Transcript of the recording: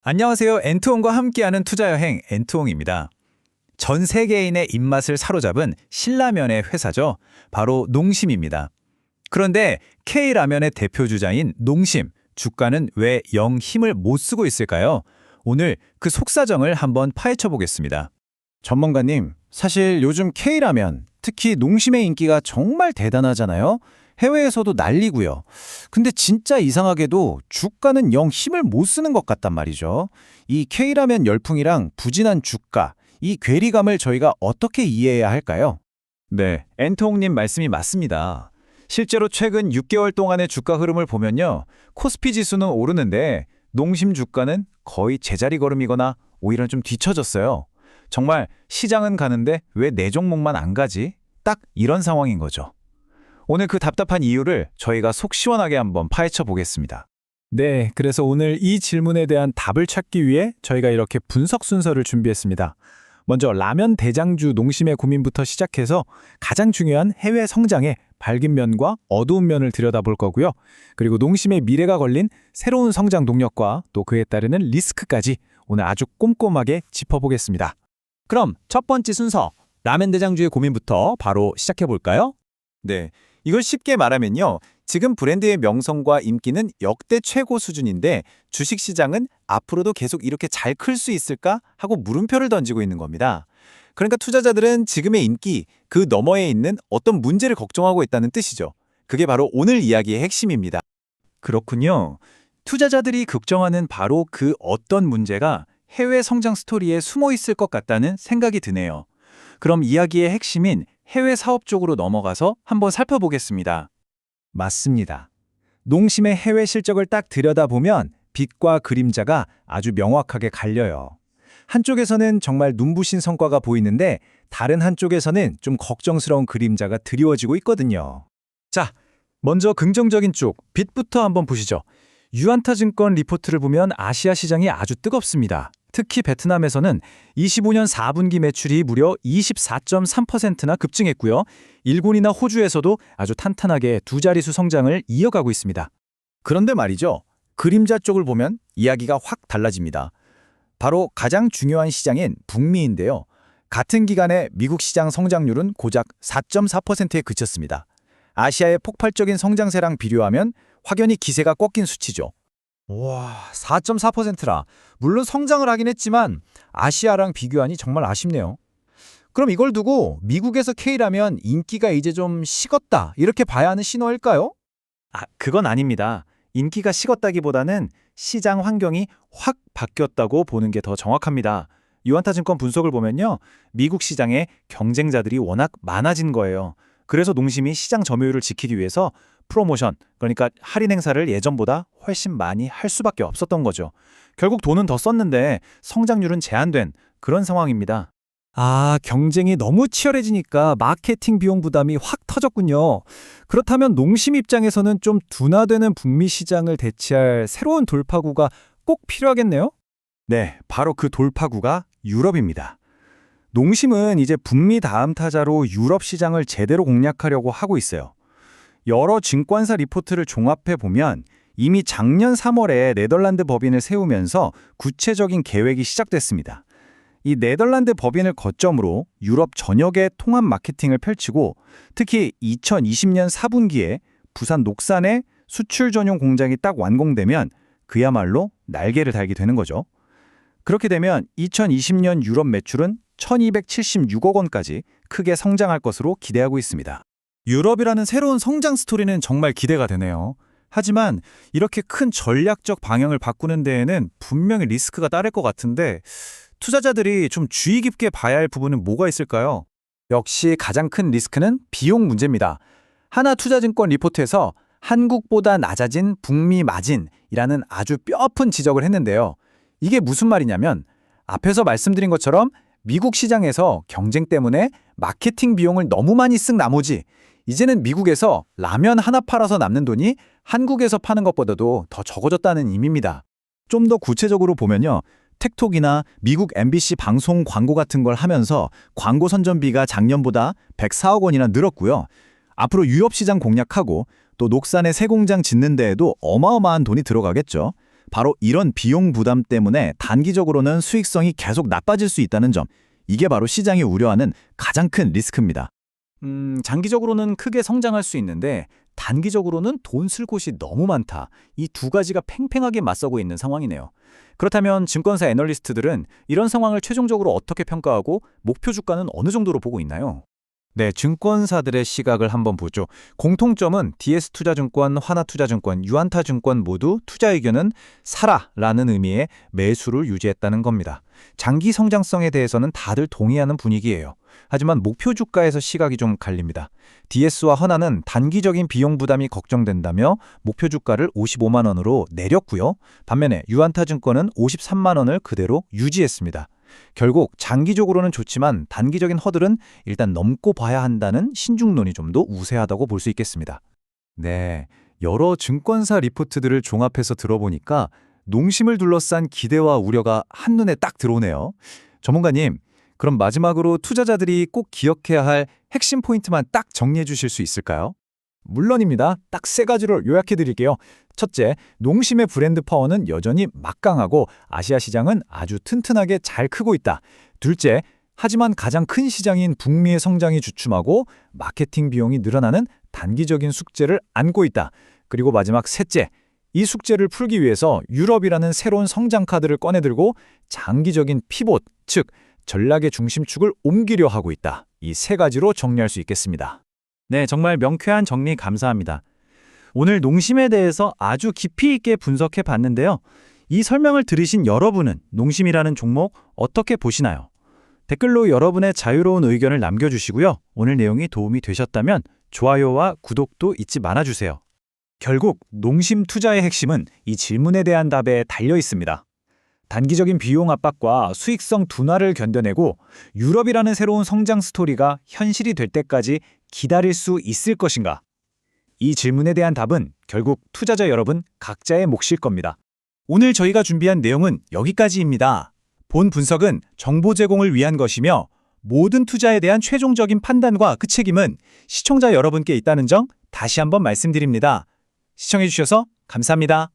안녕하세요. 엔투홍과 함께하는 투자여행 엔투홍입니다. 전 세계인의 입맛을 사로잡은 신라면의 회사죠. 바로 농심입니다. 그런데 K라면의 대표 주자인 농심, 주가는 왜 영 힘을 못 쓰고 있을까요? 오늘 그 속사정을 한번 파헤쳐 보겠습니다. 전문가님, 사실 요즘 K라면, 특히 농심의 인기가 정말 대단하잖아요. 해외에서도 난리고요. 근데 진짜 이상하게도 주가는 영 힘을 못 쓰는 것 같단 말이죠. 이 K라면 열풍이랑 부진한 주가, 이 괴리감을 저희가 어떻게 이해해야 할까요? 네, 엔투홍님 말씀이 맞습니다. 실제로 최근 6개월 동안의 주가 흐름을 보면요. 코스피 지수는 오르는데 농심 주가는 거의 제자리 걸음이거나 오히려 좀 뒤처졌어요. 정말 시장은 가는데 왜 내 종목만 안 가지? 딱 이런 상황인 거죠. 오늘 그 답답한 이유를 저희가 속 시원하게 한번 파헤쳐 보겠습니다. 네, 그래서 오늘 이 질문에 대한 답을 찾기 위해 저희가 이렇게 분석 순서를 준비했습니다. 먼저 라면 대장주 농심의 고민부터 시작해서 가장 중요한 해외 성장의 밝은 면과 어두운 면을 들여다볼 거고요. 그리고 농심의 미래가 걸린 새로운 성장 동력과 또 그에 따르는 리스크까지 오늘 아주 꼼꼼하게 짚어보겠습니다. 그럼 첫 번째 순서, 라면 대장주의 고민부터 바로 시작해 볼까요? 네, 이걸 쉽게 말하면요. 지금 브랜드의 명성과 인기는 역대 최고 수준인데 주식시장은 앞으로도 계속 이렇게 잘 클 수 있을까 하고 물음표를 던지고 있는 겁니다. 그러니까 투자자들은 지금의 인기, 그 너머에 있는 어떤 문제를 걱정하고 있다는 뜻이죠. 그게 바로 오늘 이야기의 핵심입니다. 그렇군요. 투자자들이 걱정하는 바로 그 어떤 문제가 해외 성장 스토리에 숨어 있을 것 같다는 생각이 드네요. 그럼 이야기의 핵심인 해외 사업 쪽으로 넘어가서 한번 살펴보겠습니다. 맞습니다. 농심의 해외 실적을 딱 들여다보면 빛과 그림자가 아주 명확하게 갈려요. 한쪽에서는 정말 눈부신 성과가 보이는데 다른 한쪽에서는 좀 걱정스러운 그림자가 드리워지고 있거든요. 자, 먼저 긍정적인 쪽, 빛부터 한번 보시죠. 유안타증권 리포트를 보면 아시아 시장이 아주 뜨겁습니다. 특히 베트남에서는 25년 4분기 매출이 무려 24.3%나 급증했고요. 일본이나 호주에서도 아주 탄탄하게 두 자릿수 성장을 이어가고 있습니다. 그런데 말이죠. 그림자 쪽을 보면 이야기가 확 달라집니다. 바로 가장 중요한 시장인 북미인데요. 같은 기간에 미국 시장 성장률은 고작 4.4%에 그쳤습니다. 아시아의 폭발적인 성장세랑 비교하면 확연히 기세가 꺾인 수치죠. 와, 4.4%라. 물론 성장을 하긴 했지만 아시아랑 비교하니 정말 아쉽네요. 그럼 이걸 두고 미국에서 K라면 인기가 이제 좀 식었다 이렇게 봐야 하는 신호일까요? 그건 아닙니다. 인기가 식었다기보다는 시장 환경이 확 바뀌었다고 보는 게 더 정확합니다. 유안타증권 분석을 보면요. 미국 시장에 경쟁자들이 워낙 많아진 거예요. 그래서 농심이 시장 점유율을 지키기 위해서 프로모션, 그러니까 할인 행사를 예전보다 훨씬 많이 할 수밖에 없었던 거죠. 결국 돈은 더 썼는데 성장률은 제한된 그런 상황입니다. 경쟁이 너무 치열해지니까 마케팅 비용 부담이 확 터졌군요. 그렇다면 농심 입장에서는 좀 둔화되는 북미 시장을 대체할 새로운 돌파구가 꼭 필요하겠네요? 네, 바로 그 돌파구가 유럽입니다. 농심은 이제 북미 다음 타자로 유럽 시장을 제대로 공략하려고 하고 있어요. 여러 증권사 리포트를 종합해 보면 이미 작년 3월에 네덜란드 법인을 세우면서 구체적인 계획이 시작됐습니다. 이 네덜란드 법인을 거점으로 유럽 전역의 통합 마케팅을 펼치고 특히 2020년 4분기에 부산 녹산에 수출 전용 공장이 딱 완공되면 그야말로 날개를 달게 되는 거죠. 그렇게 되면 2020년 유럽 매출은 1276억 원까지 크게 성장할 것으로 기대하고 있습니다. 유럽이라는 새로운 성장 스토리는 정말 기대가 되네요. 하지만 이렇게 큰 전략적 방향을 바꾸는 데에는 분명히 리스크가 따를 것 같은데 투자자들이 좀 주의 깊게 봐야 할 부분은 뭐가 있을까요? 역시 가장 큰 리스크는 비용 문제입니다. 하나투자증권 리포트에서 한국보다 낮아진 북미 마진이라는 아주 뼈아픈 지적을 했는데요. 이게 무슨 말이냐면 앞에서 말씀드린 것처럼 미국 시장에서 경쟁 때문에 마케팅 비용을 너무 많이 쓴 나머지 이제는 미국에서 라면 하나 팔아서 남는 돈이 한국에서 파는 것보다도 더 적어졌다는 의미입니다. 좀 더 구체적으로 보면요. 틱톡이나 미국 MBC 방송 광고 같은 걸 하면서 광고 선전비가 작년보다 104억 원이나 늘었고요. 앞으로 유럽 시장 공략하고 또 녹산에 새 공장 짓는 데에도 어마어마한 돈이 들어가겠죠. 바로 이런 비용 부담 때문에 단기적으로는 수익성이 계속 나빠질 수 있다는 점, 이게 바로 시장이 우려하는 가장 큰 리스크입니다. 장기적으로는 크게 성장할 수 있는데 단기적으로는 돈 쓸 곳이 너무 많다. 이 두 가지가 팽팽하게 맞서고 있는 상황이네요. 그렇다면 증권사 애널리스트들은 이런 상황을 최종적으로 어떻게 평가하고 목표 주가는 어느 정도로 보고 있나요? 네, 증권사들의 시각을 한번 보죠. 공통점은 DS투자증권, 하나투자증권, 유안타증권 모두 투자 의견은 사라라는 의미의 매수를 유지했다는 겁니다. 장기 성장성에 대해서는 다들 동의하는 분위기예요. 하지만 목표 주가에서 시각이 좀 갈립니다. DS와 하나는 단기적인 비용 부담이 걱정된다며 목표 주가를 55만 원으로 내렸고요. 반면에 유안타증권은 53만 원을 그대로 유지했습니다. 결국 장기적으로는 좋지만 단기적인 허들은 일단 넘고 봐야 한다는 신중론이 좀 더 우세하다고 볼 수 있겠습니다. 네, 여러 증권사 리포트들을 종합해서 들어보니까 농심을 둘러싼 기대와 우려가 한눈에 딱 들어오네요. 전문가님, 그럼 마지막으로 투자자들이 꼭 기억해야 할 핵심 포인트만 딱 정리해 주실 수 있을까요? 물론입니다. 딱 세 가지로 요약해 드릴게요. 첫째, 농심의 브랜드 파워는 여전히 막강하고 아시아 시장은 아주 튼튼하게 잘 크고 있다. 둘째, 하지만 가장 큰 시장인 북미의 성장이 주춤하고 마케팅 비용이 늘어나는 단기적인 숙제를 안고 있다. 그리고 마지막 셋째, 이 숙제를 풀기 위해서 유럽이라는 새로운 성장 카드를 꺼내들고 장기적인 피봇, 즉 전략의 중심축을 옮기려 하고 있다. 이 세 가지로 정리할 수 있겠습니다. 네, 정말 명쾌한 정리 감사합니다. 오늘 농심에 대해서 아주 깊이 있게 분석해 봤는데요. 이 설명을 들으신 여러분은 농심이라는 종목 어떻게 보시나요? 댓글로 여러분의 자유로운 의견을 남겨주시고요. 오늘 내용이 도움이 되셨다면 좋아요와 구독도 잊지 말아주세요. 결국 농심 투자의 핵심은 이 질문에 대한 답에 달려 있습니다. 단기적인 비용 압박과 수익성 둔화를 견뎌내고 유럽이라는 새로운 성장 스토리가 현실이 될 때까지 기다릴 수 있을 것인가? 이 질문에 대한 답은 결국 투자자 여러분 각자의 몫일 겁니다. 오늘 저희가 준비한 내용은 여기까지입니다. 본 분석은 정보 제공을 위한 것이며 모든 투자에 대한 최종적인 판단과 그 책임은 시청자 여러분께 있다는 점 다시 한번 말씀드립니다. 시청해주셔서 감사합니다.